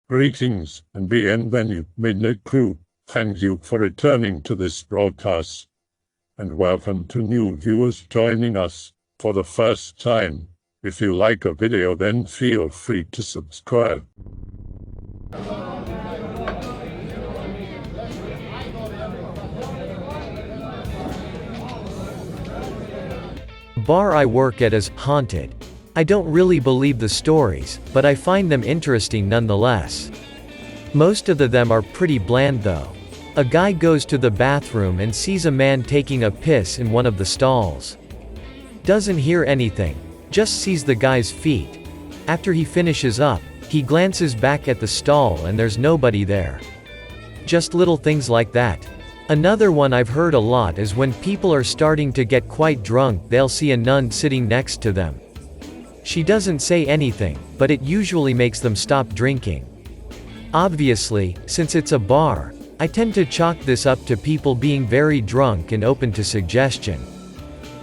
Greetings and bienvenue, Midnight Crew. Thank you for returning to this broadcast. And welcome to new viewers joining us for the first time. If you like a video, then feel free to subscribe. Bar I work at is haunted. I don't really believe the stories, but I find them interesting nonetheless. Most of them are pretty bland though. A guy goes to the bathroom and sees a man taking a piss in one of the stalls. Doesn't hear anything, just sees the guy's feet. After he finishes up, he glances back at the stall and there's nobody there. Just little things like that. Another one I've heard a lot is when people are starting to get quite drunk, they'll see a nun sitting next to them. She doesn't say anything, but it usually makes them stop drinking. Obviously, since it's a bar, I tend to chalk this up to people being very drunk and open to suggestion.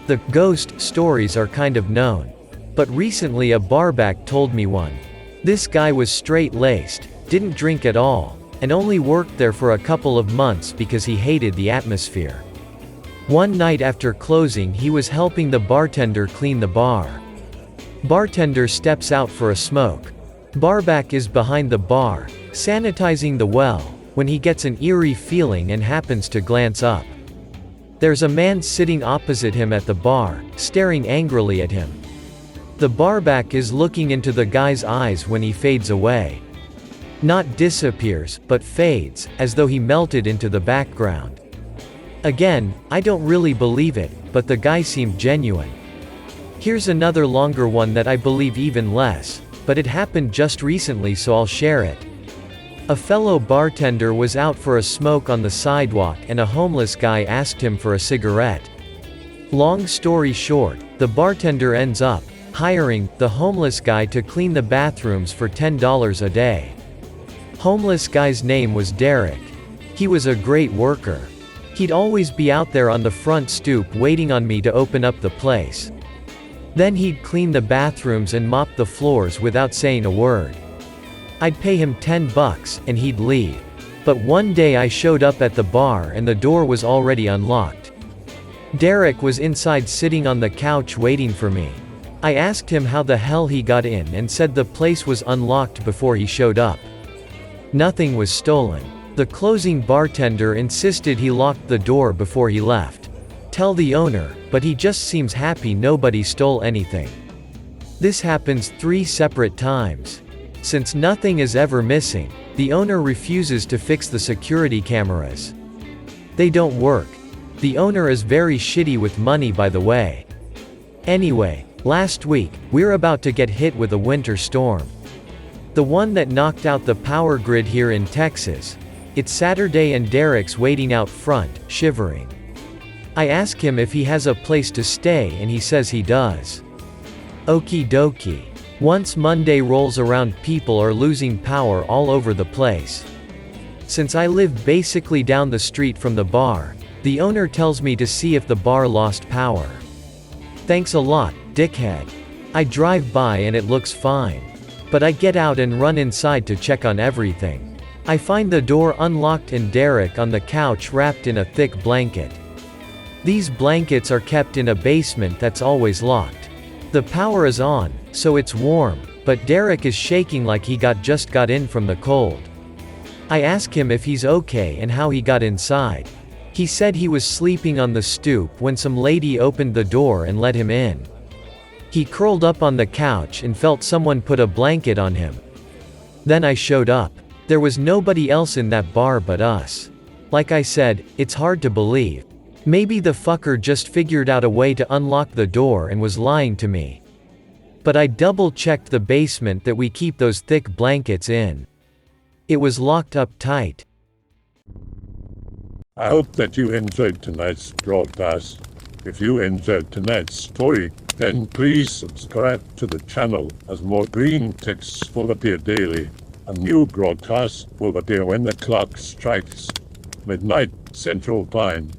The ghost stories are kind of known. But recently a barback told me one. This guy was straight-laced, didn't drink at all, and only worked there for a couple of months because he hated the atmosphere. One night after closing, he was helping the bartender clean the bar. Bartender steps out for a smoke. Barback is behind the bar, sanitizing the well, when he gets an eerie feeling and happens to glance up. There's a man sitting opposite him at the bar, staring angrily at him. The barback is looking into the guy's eyes when he fades away. Not disappears, but fades, as though he melted into the background. Again, I don't really believe it, but the guy seemed genuine. Here's another longer one that I believe even less, but it happened just recently, so I'll share it. A fellow bartender was out for a smoke on the sidewalk and a homeless guy asked him for a cigarette. Long story short, the bartender ends up hiring the homeless guy to clean the bathrooms for $10 a day. Homeless guy's name was Derek. He was a great worker. He'd always be out there on the front stoop waiting on me to open up the place. Then he'd clean the bathrooms and mop the floors without saying a word. I'd pay him $10 and he'd leave. But one day I showed up at the bar and the door was already unlocked. Derek was inside sitting on the couch waiting for me. I asked him how the hell he got in and said the place was unlocked before he showed up. Nothing was stolen. The closing bartender insisted he locked the door before he left. Tell the owner, but he just seems happy nobody stole anything. This happens 3 separate times. Since nothing is ever missing, the owner refuses to fix the security cameras. They don't work. The owner is very shitty with money, by the way. Anyway, last week, we're about to get hit with a winter storm. The one that knocked out the power grid here in Texas. It's Saturday and Derek's waiting out front, shivering. I ask him if he has a place to stay and he says he does. Okie dokie. Once Monday rolls around, people are losing power all over the place. Since I live basically down the street from the bar, the owner tells me to see if the bar lost power. Thanks a lot, dickhead. I drive by and it looks fine. But I get out and run inside to check on everything. I find the door unlocked and Derek on the couch wrapped in a thick blanket. These blankets are kept in a basement that's always locked. The power is on, so it's warm, but Derek is shaking like he just got in from the cold. I ask him if he's okay and how he got inside. He said he was sleeping on the stoop when some lady opened the door and let him in. He curled up on the couch and felt someone put a blanket on him. Then I showed up. There was nobody else in that bar but us. Like I said, it's hard to believe. Maybe the fucker just figured out a way to unlock the door and was lying to me. But I double-checked the basement that we keep those thick blankets in. It was locked up tight. I hope that you enjoyed tonight's broadcast. If you enjoyed tonight's story, then please subscribe to the channel as more Greentext will appear daily. A new broadcast will appear when the clock strikes midnight Central Time.